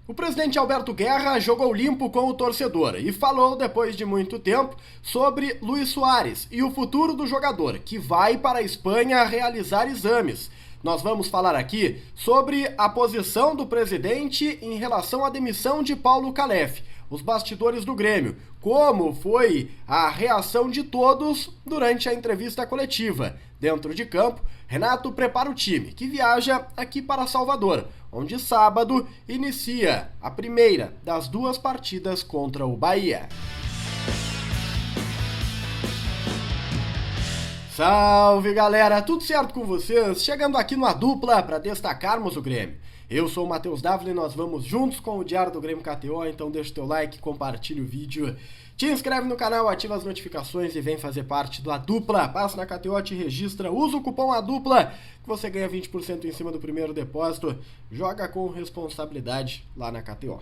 O presidente Alberto Guerra jogou limpo com o torcedor e falou, depois de muito tempo, sobre Luis Suárez e o futuro do jogador, que vai para a Espanha realizar exames. Nós vamos falar aqui sobre a posição do presidente em relação à demissão de Paulo Calef, os bastidores do Grêmio, como foi a reação de todos durante a entrevista coletiva. Dentro de campo, Renato prepara o time, que viaja aqui para Salvador, onde sábado inicia a primeira das duas partidas contra o Bahia. Salve galera, tudo certo com vocês? Chegando aqui no A Dupla para destacarmos o Grêmio. Eu sou o Matheus Dávila e nós vamos juntos com o Diário do Grêmio KTO, então deixa o teu like, compartilha o vídeo, te inscreve no canal, ativa as notificações e vem fazer parte do A Dupla. Passa na KTO, te registra, usa o cupom A Dupla que você ganha 20% em cima do primeiro depósito. Joga com responsabilidade lá na KTO.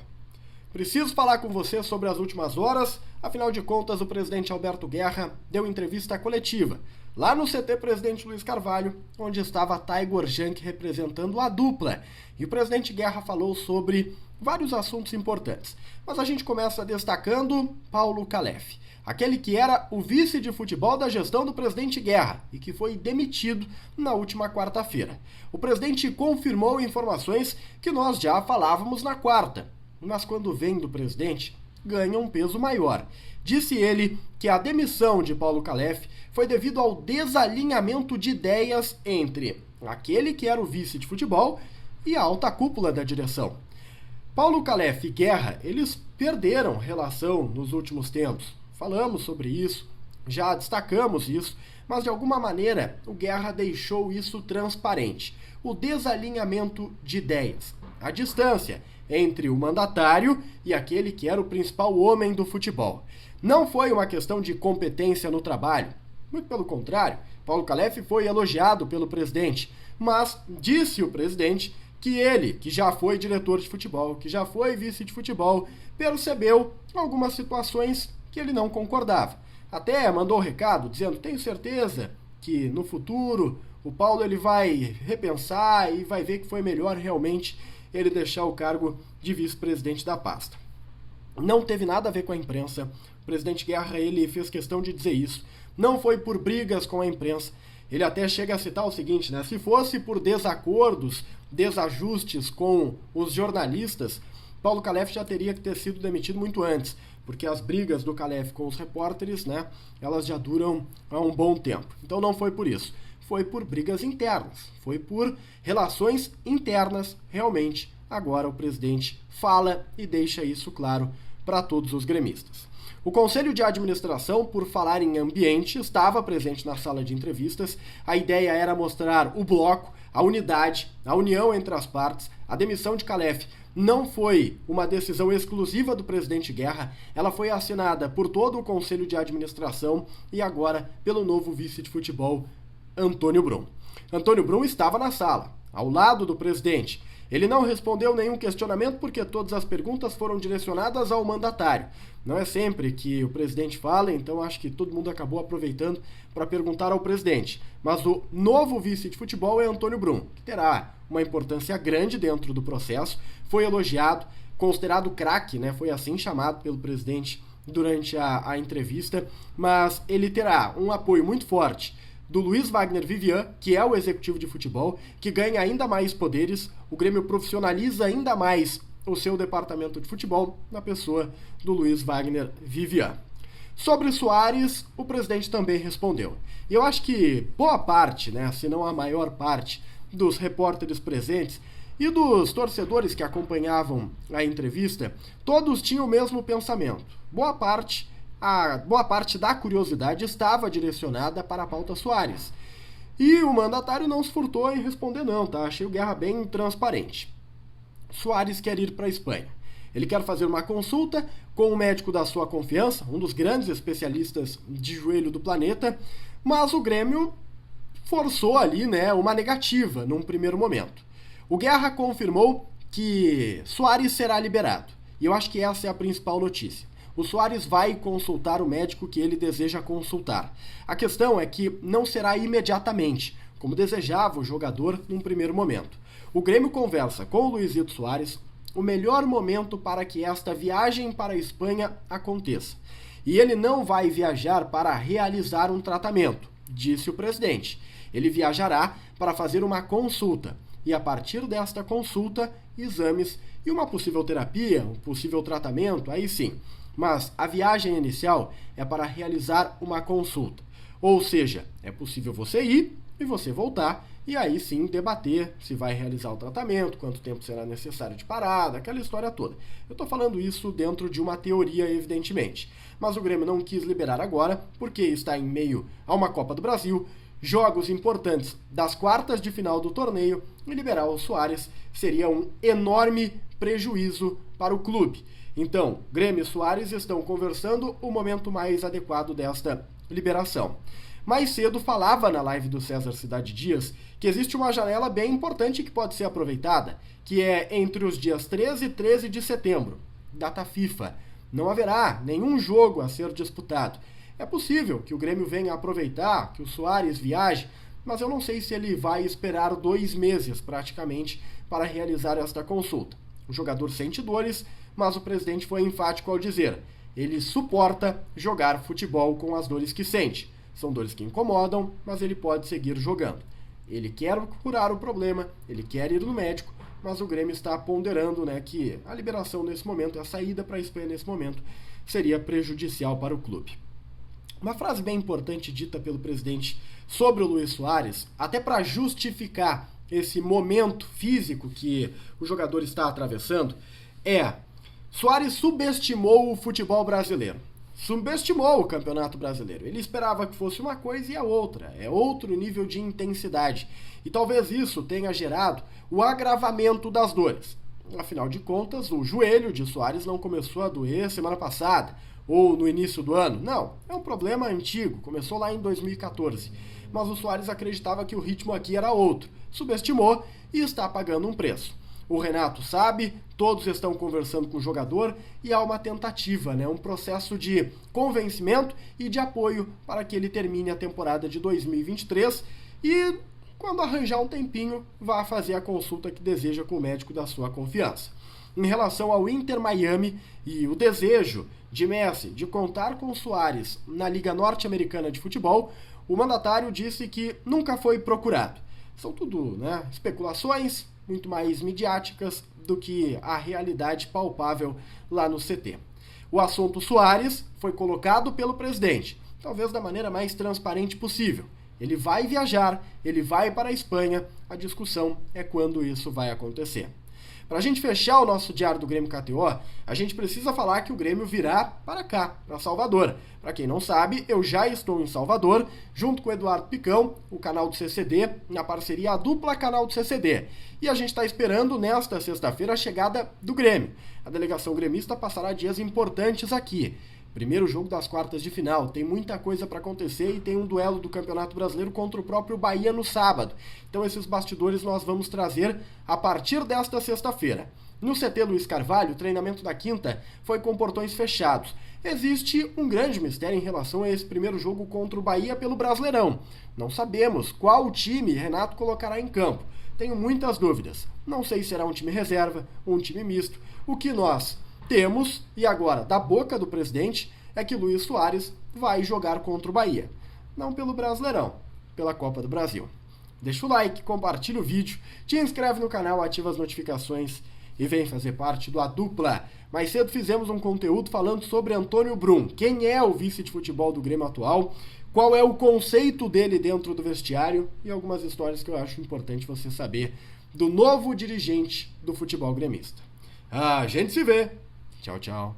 Preciso falar com você sobre as últimas horas, afinal de contas o presidente Alberto Guerra deu entrevista coletiva lá no CT Presidente Luiz Carvalho, onde estava Taigor Jank representando a dupla. E o presidente Guerra falou sobre vários assuntos importantes. Mas a gente começa destacando Paulo Calef, aquele que era o vice de futebol da gestão do presidente Guerra e que foi demitido na última quarta-feira. O presidente confirmou informações que nós já falávamos na quarta, mas quando vem do presidente, ganha um peso maior. Disse ele que a demissão de Paulo Calef foi devido ao desalinhamento de ideias entre aquele que era o vice de futebol e a alta cúpula da direção. Paulo Calef e Guerra, eles perderam relação nos últimos tempos. Falamos sobre isso, já destacamos isso, mas de alguma maneira o Guerra deixou isso transparente. O desalinhamento de ideias, a distância entre o mandatário e aquele que era o principal homem do futebol. Não foi uma questão de competência no trabalho, muito pelo contrário, Paulo Calef foi elogiado pelo presidente, mas disse o presidente que ele, que já foi diretor de futebol, que já foi vice de futebol, percebeu algumas situações que ele não concordava. Até mandou um recado dizendo, tenho certeza que no futuro o Paulo ele vai repensar e vai ver que foi melhor realmente ele deixar o cargo de vice-presidente da pasta. Não teve nada a ver com a imprensa. O presidente Guerra ele fez questão de dizer isso. Não foi por brigas com a imprensa. Ele até chega a citar o seguinte, né? Se fosse por desacordos, desajustes com os jornalistas, Paulo Calef já teria que ter sido demitido muito antes, porque as brigas do Calef com os repórteres, né, elas já duram há um bom tempo. Então não foi por isso. Foi por brigas internas, foi por relações internas, realmente. Agora o presidente fala e deixa isso claro para todos os gremistas. O Conselho de Administração, por falar em ambiente, estava presente na sala de entrevistas. A ideia era mostrar o bloco, a unidade, a união entre as partes. A demissão de Calef não foi uma decisão exclusiva do presidente Guerra, ela foi assinada por todo o Conselho de Administração e agora pelo novo vice de futebol, Antônio Brum. Antônio Brum estava na sala, ao lado do presidente. Ele não respondeu nenhum questionamento porque todas as perguntas foram direcionadas ao mandatário. Não é sempre que o presidente fala, então acho que todo mundo acabou aproveitando para perguntar ao presidente. Mas o novo vice de futebol é Antônio Brum, que terá uma importância grande dentro do processo, foi elogiado, considerado craque, né? Foi assim chamado pelo presidente durante a entrevista, mas ele terá um apoio muito forte do Luiz Wagner Vivian, que é o executivo de futebol, que ganha ainda mais poderes, o Grêmio profissionaliza ainda mais o seu departamento de futebol na pessoa do Luiz Wagner Vivian. Sobre Suárez, o presidente também respondeu. E eu acho que boa parte, né, se não a maior parte, dos repórteres presentes e dos torcedores que acompanhavam a entrevista, todos tinham o mesmo pensamento. Boa parte da curiosidade estava direcionada para a pauta Suárez. E o mandatário não se furtou em responder não, tá? Achei o Guerra bem transparente. Suárez quer ir para a Espanha. Ele quer fazer uma consulta com um médico da sua confiança, um dos grandes especialistas de joelho do planeta, mas o Grêmio forçou ali, né, uma negativa num primeiro momento. O Guerra confirmou que Suárez será liberado. E eu acho que essa é a principal notícia. O Suárez vai consultar o médico que ele deseja consultar. A questão é que não será imediatamente, como desejava o jogador num primeiro momento. O Grêmio conversa com o Luizito Suárez, o melhor momento para que esta viagem para a Espanha aconteça. E ele não vai viajar para realizar um tratamento, disse o presidente. Ele viajará para fazer uma consulta e, a partir desta consulta, exames e uma possível terapia, um possível tratamento, aí sim. Mas a viagem inicial é para realizar uma consulta. Ou seja, é possível você ir e você voltar e aí sim debater se vai realizar o tratamento, quanto tempo será necessário de parada, aquela história toda. Eu estou falando isso dentro de uma teoria, evidentemente. Mas o Grêmio não quis liberar agora porque está em meio a uma Copa do Brasil, jogos importantes das quartas de final do torneio, e liberar o Soares seria um enorme prejuízo para o clube. Então, Grêmio e Soares estão conversando o momento mais adequado desta liberação. Mais cedo falava na live do César Cidade Dias que existe uma janela bem importante que pode ser aproveitada, que é entre os dias 13 e 13 de setembro, data FIFA. Não haverá nenhum jogo a ser disputado. É possível que o Grêmio venha aproveitar, que o Soares viaje, mas eu não sei se ele vai esperar 2 meses praticamente para realizar esta consulta. O jogador sente dores, mas o presidente foi enfático ao dizer: ele suporta jogar futebol com as dores que sente. São dores que incomodam, mas ele pode seguir jogando. Ele quer curar o problema, ele quer ir no médico, mas o Grêmio está ponderando, que a liberação nesse momento, a saída para a Espanha nesse momento, seria prejudicial para o clube. Uma frase bem importante dita pelo presidente sobre o Luis Soares, até para justificar esse momento físico que o jogador está atravessando, é: Soares subestimou o futebol brasileiro. Subestimou o Campeonato Brasileiro. Ele esperava que fosse uma coisa e a outra. É outro nível de intensidade. E talvez isso tenha gerado o agravamento das dores. Afinal de contas, o joelho de Soares não começou a doer semana passada ou no início do ano. Não, é um problema antigo. Começou lá em 2014. Mas o Soares acreditava que o ritmo aqui era outro. Subestimou e está pagando um preço. O Renato sabe, todos estão conversando com o jogador e há uma tentativa, um processo de convencimento e de apoio para que ele termine a temporada de 2023 e, quando arranjar um tempinho, vá fazer a consulta que deseja com o médico da sua confiança. Em relação ao Inter Miami e o desejo de Messi de contar com o Soares na Liga Norte-Americana de Futebol, o mandatário disse que nunca foi procurado. São tudo especulações, muito mais midiáticas do que a realidade palpável lá no CT. O assunto Soares foi colocado pelo presidente, talvez da maneira mais transparente possível. Ele vai viajar, ele vai para a Espanha, a discussão é quando isso vai acontecer. Para a gente fechar o nosso Diário do Grêmio KTO, a gente precisa falar que o Grêmio virá para cá, para Salvador. Para quem não sabe, eu já estou em Salvador, junto com o Eduardo Picão, o canal do CCD, na parceria a dupla canal do CCD. E a gente está esperando nesta sexta-feira a chegada do Grêmio. A delegação gremista passará dias importantes aqui. Primeiro jogo das quartas de final, tem muita coisa para acontecer e tem um duelo do Campeonato Brasileiro contra o próprio Bahia no sábado. Então esses bastidores nós vamos trazer a partir desta sexta-feira. No CT Luiz Carvalho, o treinamento da quinta foi com portões fechados. Existe um grande mistério em relação a esse primeiro jogo contra o Bahia pelo Brasileirão. Não sabemos qual time Renato colocará em campo. Tenho muitas dúvidas. Não sei se será um time reserva ou um time misto. O que nós temos, e agora da boca do presidente, é que Luis Soares vai jogar contra o Bahia. Não pelo Brasileirão, pela Copa do Brasil. Deixa o like, compartilha o vídeo, te inscreve no canal, ativa as notificações e vem fazer parte do A Dupla. Mais cedo fizemos um conteúdo falando sobre Antônio Brum. Quem é o vice de futebol do Grêmio atual? Qual é o conceito dele dentro do vestiário? E algumas histórias que eu acho importante você saber do novo dirigente do futebol gremista. A gente se vê! Tchau, tchau.